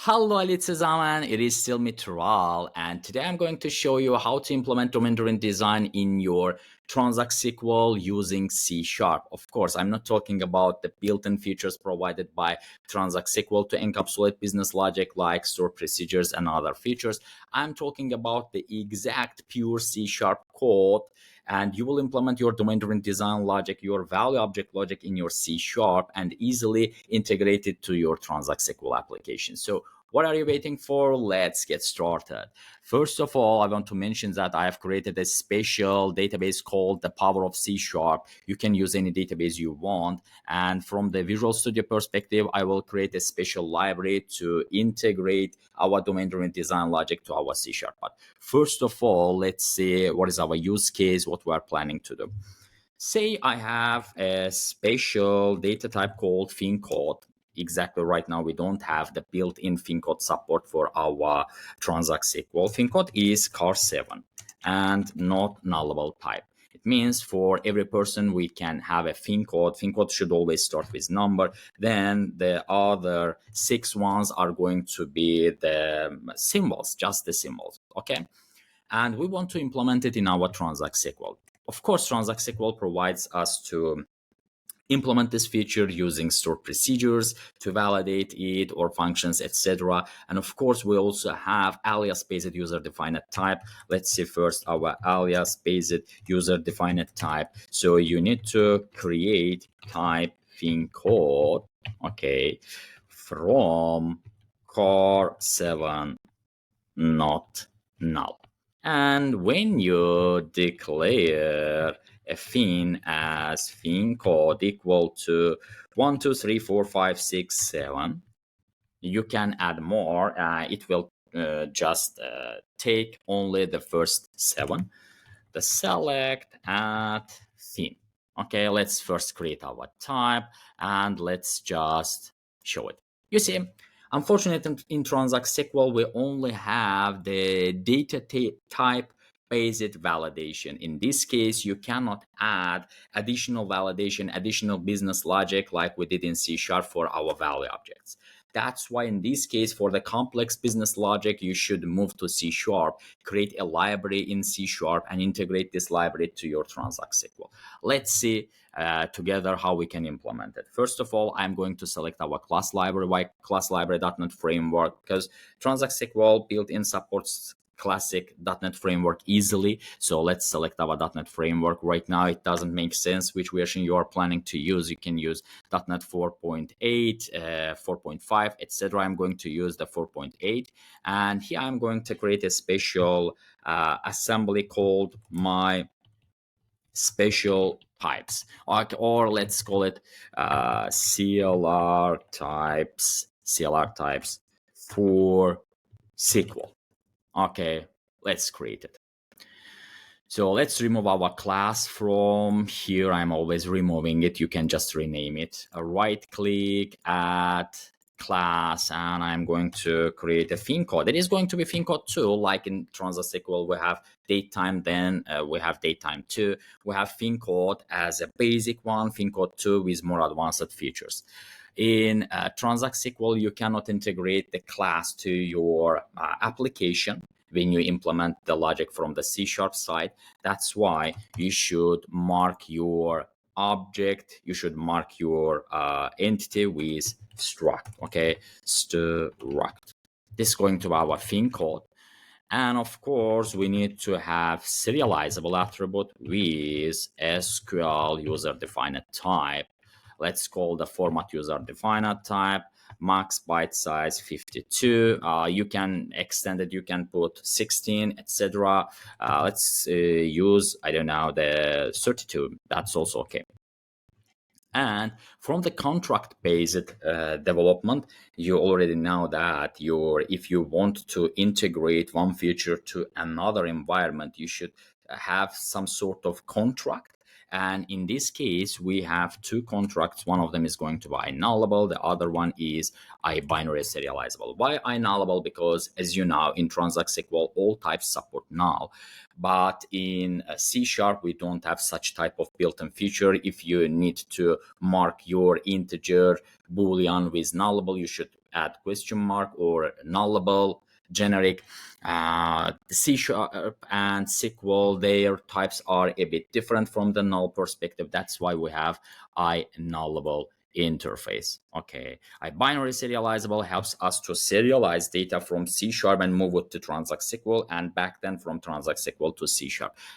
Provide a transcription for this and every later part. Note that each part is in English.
Hallo alle zusammen, it is still me Tural, and today I'm going to show you how to implement domain-driven design in your Transact SQL using C Sharp. Of course, I'm not talking about the built-in features provided by Transact SQL to encapsulate business logic like store procedures and other features. I'm talking about the exact pure C Sharp code, and you will implement your domain-driven design logic, your value object logic in your C Sharp and easily integrate it to your Transact SQL application. So what are you waiting for? Let's get started. First of all, I want to mention that I have created a special database called the Power of C Sharp. You can use any database you want. And from the Visual Studio perspective, I will create a special library to integrate our domain-driven design logic to our C Sharp. But first of all, let's see what is our use case, what we are planning to do. Say I have a special data type called fincode. Exactly right now, we don't have the built-in fincode support for our Transact SQL. Fincode is car7 and not nullable type. It means for every person we can have a fincode. Fincode should always start with number. Then the other 6 ones are going to be the symbols, just the symbols. Okay. And we want to implement it in our Transact SQL. Of course, Transact SQL provides us to implement this feature using stored procedures to validate it or functions, etc. And of course, we also have alias-based user-defined type. Let's see first our alias-based user-defined type. So you need to create type fincode, okay, from car7 not null. And when you declare a fin as fin code equal to 1, 2, 3, 4, 5, 6, 7, you can add more. It will just take only the first 7. The select add fin. Okay, let's first create our type and let's just show it. You see, unfortunately, in Transact SQL, we only have the data type based validation. In this case, you cannot add additional validation, additional business logic like we did in C# for our value objects. That's why in this case, for the complex business logic, you should move to C#, create a library in C# and integrate this library to your Transact SQL. Let's see together how we can implement it. First of all, I'm going to select our class library by class library.NET framework because Transact SQL built-in supports classic .NET framework easily. So let's select our .NET framework. Right now, it doesn't make sense which version you are planning to use. You can use .NET 4.8, 4.5, etc. I'm going to use the 4.8. And here I'm going to create a special assembly called my special types, or let's call it CLR types for SQL. Okay, let's create it. So let's remove our class from here. I'm always removing it. You can just rename it. Right click, add class, and I'm going to create a fin code. It is going to be fin code 2, like in Transact SQL we have date time, then we have date time 2. We have fin code as a basic one, fin code 2 with more advanced features. In Transact SQL, you cannot integrate the class to your application when you implement the logic from the C# side. That's why you should mark your object, you should mark your entity with struct, okay, struct. This is going to be our fin code. And of course, we need to have serializable attribute with SQL user-defined type. Let's call the format user-defined type, max byte size 52. You can extend it, you can put 16, etc. Let's use, I don't know, the 32. That's also okay. And from the contract-based development, you already know that if you want to integrate one feature to another environment, you should have some sort of contract. And in this case, we have 2 contracts. One of them is going to be nullable. The other one is binary serializable. Why nullable? Because as you know, in Transact SQL, all types support null. But in C#, we don't have such type of built-in feature. If you need to mark your integer boolean with nullable, you should add question mark or nullable, generic. C# and SQL, their types are a bit different from the null perspective. That's why we have nullable interface. Okay, a binary serializable helps us to serialize data from C# and move it to Transact SQL, and back then from Transact SQL to C#.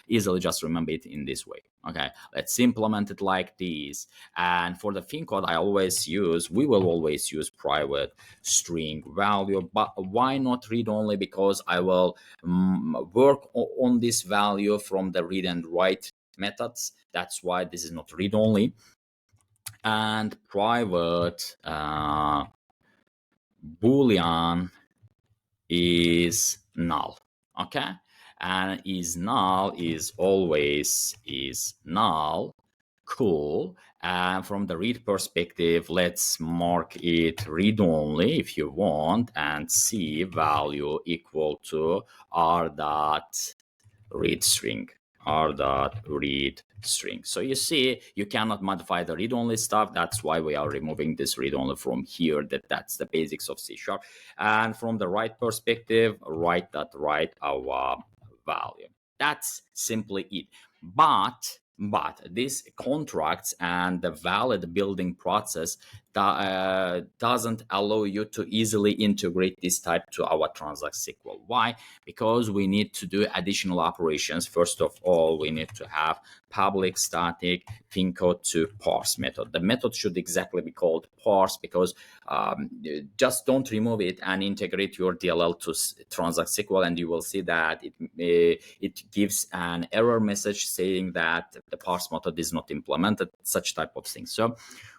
Easily just remember it in this way. Okay, let's implement it like this. And for the fin code, we will always use private string value. But why not read only? Because I will work on this value from the read and write methods. That's why this is not read only. And private boolean is null. Okay, and is null is always is null. Cool. And from the read perspective, let's mark it read only if you want, and C value equal to r dot read string, r dot read string. So you see, you cannot modify the read-only stuff. That's why we are removing this read-only from here. That's the basics of C#. And from the write perspective, write our value. That's simply it. But this contracts and the valid building process doesn't allow you to easily integrate this type to our Transact SQL. Why? Because we need to do additional operations. First of all, we need to have public static fin code to parse method. The method should exactly be called parse, because just don't remove it and integrate your DLL to Transact SQL, and you will see that it gives an error message saying that the parse method is not implemented, such type of things. So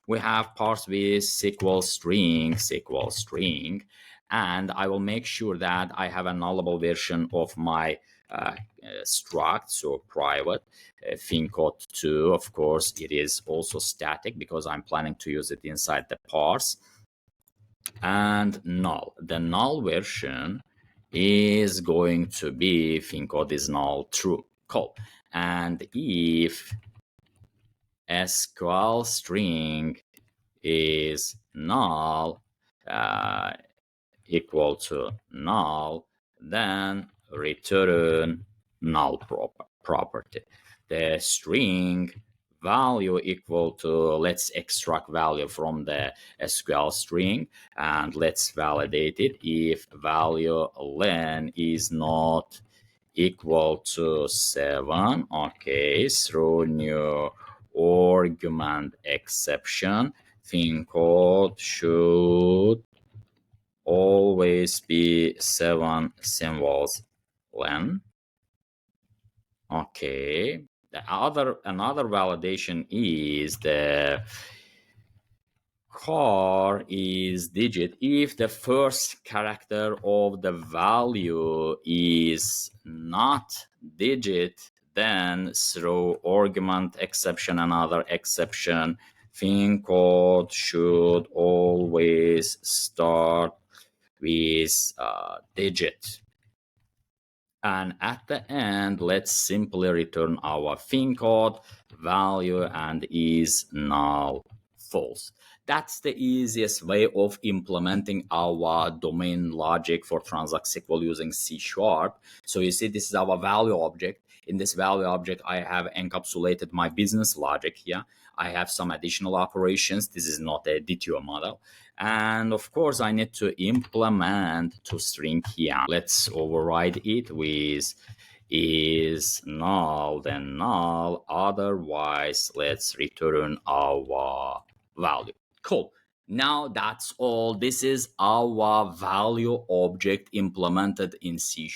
we have parse with SQL string, and I will make sure that I have a nullable version of my struct, so private fin code 2. Of course, it is also static because I'm planning to use it inside the parse. And null. The null version is going to be fin code is null true. Cool. And if SQL string is null equal to null, then return null property. The string value equal to, let's extract value from the SQL string and let's validate it. If value len is not equal to 7, okay, throw new argument exception, fin code should always be 7 symbols len. Okay, another validation is the char is digit. If the first character of the value is not digit, then throw argument exception, another exception. Fin code should always start with digit. And at the end, let's simply return our fin code value and is null false. That's the easiest way of implementing our domain logic for Transact SQL using C#. So you see, this is our value object. In this value object, I have encapsulated my business logic here. I have some additional operations. This is not a DTO model. And of course, I need to implement toString here. Let's override it with is null, then null. Otherwise, let's return our value. Cool. Now that's all. This is our value object implemented in C#,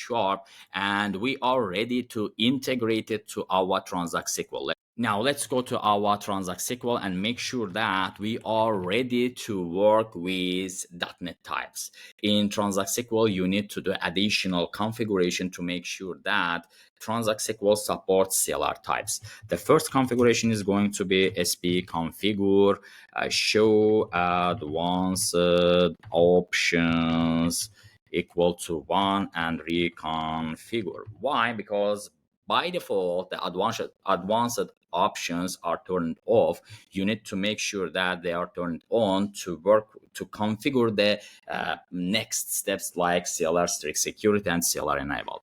and we are ready to integrate it to our Transact SQL. Now let's go to our Transact SQL and make sure that we are ready to work with .NET types. In Transact SQL, you need to do additional configuration to make sure that Transact SQL supports CLR types. The first configuration is going to be sp configure show advanced options equal to 1 and reconfigure. Why? Because by default, the advanced options are turned off. You need to make sure that they are turned on to work to configure the next steps like CLR strict security and CLR enabled.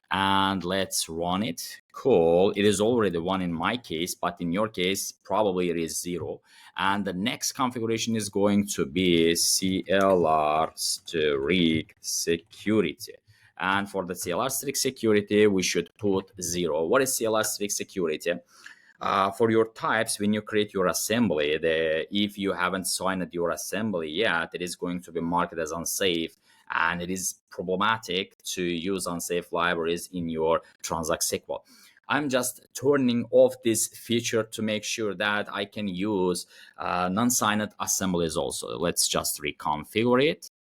And let's run it. Cool. It is already 1 in my case, but in your case, probably it is 0. And the next configuration is going to be CLR strict security. And for the CLR strict security, we should put 0. What is CLR strict security? For your types, when you create your assembly, if you haven't signed your assembly yet, it is going to be marked as unsafe, and it is problematic to use unsafe libraries in your Transact SQL. I'm just turning off this feature to make sure that I can use non-signed assemblies also. Let's just reconfigure it.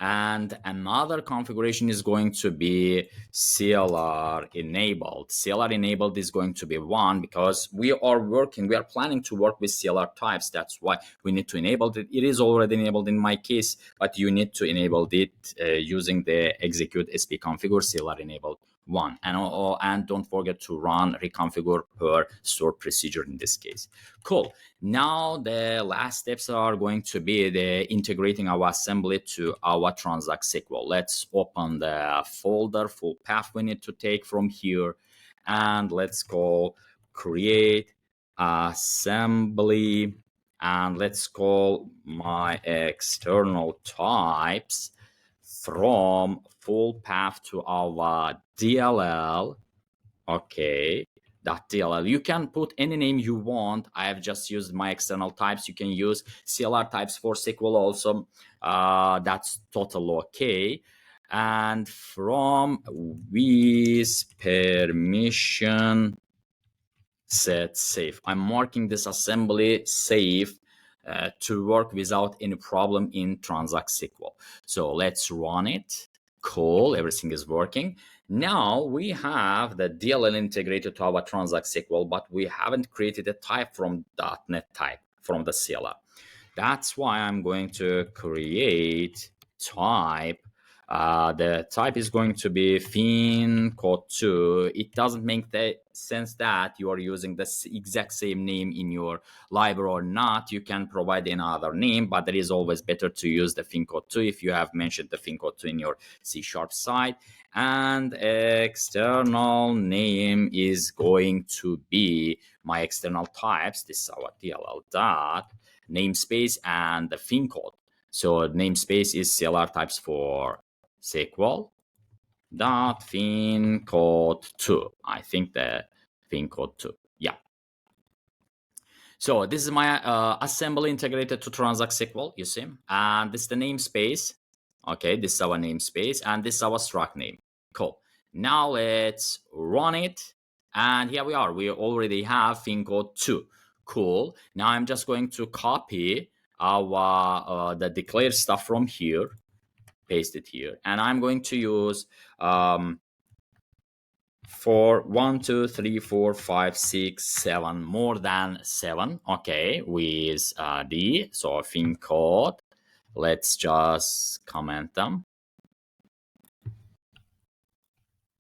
And another configuration is going to be CLR enabled. CLR enabled is going to be 1 because we are planning to work with CLR types. That's why we need to enable it. It is already enabled in my case, but you need to enable it using the execute sp configure CLR enabled 1. And don't forget to run reconfigure per stored procedure in this case. Cool. Now the last steps are going to be the integrating our assembly to our Transact SQL. Let's open the folder full path we need to take from here, and let's call create assembly, and let's call my external types from full path to our DLL. Okay, .dll. You can put any name you want. I have just used my external types. You can use CLR types for SQL also. That's totally okay. And from with permission set safe. I'm marking this assembly safe to work without any problem in Transact SQL. So let's run it. Cool, everything is working. Now we have the DLL integrated to our Transact SQL, but we haven't created a type from .NET type from the CLR. That's why I'm going to create type. The type is going to be fincode2. It doesn't make the sense that you are using the exact same name in your library or not. You can provide another name, but it is always better to use the fincode2 if you have mentioned the fincode2 in your C# side. And external name is going to be my external types. This is our DLL dot namespace and the fincode. So namespace is CLR types for SQL dot fincode2. I think the fincode2. Yeah. So this is my assembly integrated to Transact SQL, you see. And this is the namespace. Okay, this is our namespace, and this is our struct name. Cool. Now let's run it. And here we are. We already have fincode2. Cool. Now I'm just going to copy our the declared stuff from here, paste it here, and I'm going to use for 1, 2, 3, 4, 5, 6, 7, more than 7. Okay, with D. So fincode. Let's just comment them.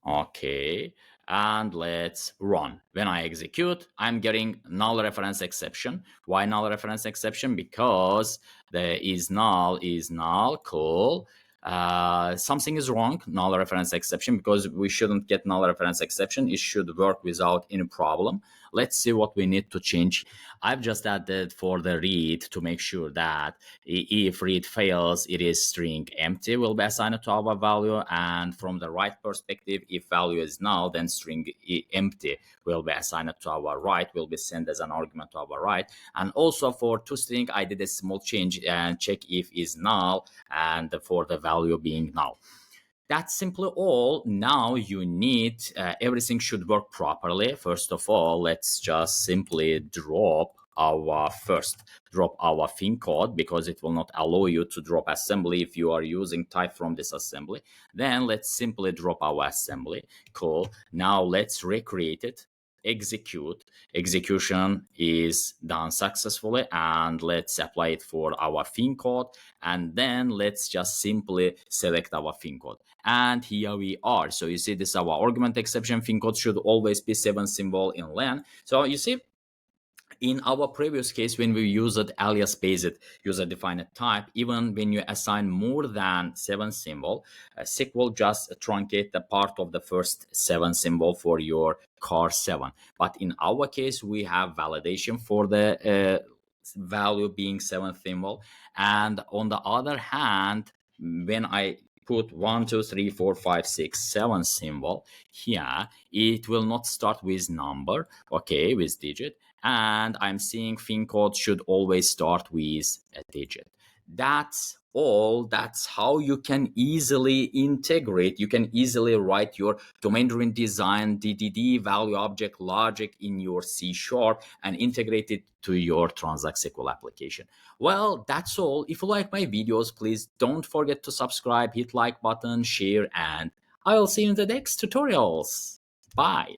Okay, and let's run. When I execute, I'm getting null reference exception. Why null reference exception? Because the is null. Cool. Something is wrong, null reference exception, because we shouldn't get null reference exception. It should work without any problem. Let's see what we need to change. I've just added for the read to make sure that if read fails, it is string empty will be assigned to our value. And from the write perspective, if value is null, then string empty will be assigned to our write, will be sent as an argument to our write. And also for toString, I did a small change and check if is null and for the value being null. That's simply all. Now you need, everything should work properly. First of all, let's just simply drop our fincode, because it will not allow you to drop assembly if you are using type from this assembly. Then let's simply drop our assembly. Cool. Now let's recreate it. Execute. Execution is done successfully, and let's apply it for our fincode, and then let's just simply select our fincode, and here we are. So you see, this is our argument exception. Fincode should always be 7 symbol in length. So you see, In our previous case, when we used alias based user defined type, even when you assign more than 7 symbol, SQL just truncate the part of the first 7 symbol for your car 7. But in our case, we have validation for the value being 7 symbol. And on the other hand, when I put 1 2 3 4 5 6 7 symbol here, it will not start with number, okay, with digit, and I'm seeing fin code should always start with a digit. That's all. That's how you can easily integrate. You can easily write your domain-driven design DDD value object logic in your C sharp and integrate it to your Transact SQL application. Well, that's all. If you like my videos, please don't forget to subscribe, hit like button, share, and I'll see you in the next tutorials. Bye.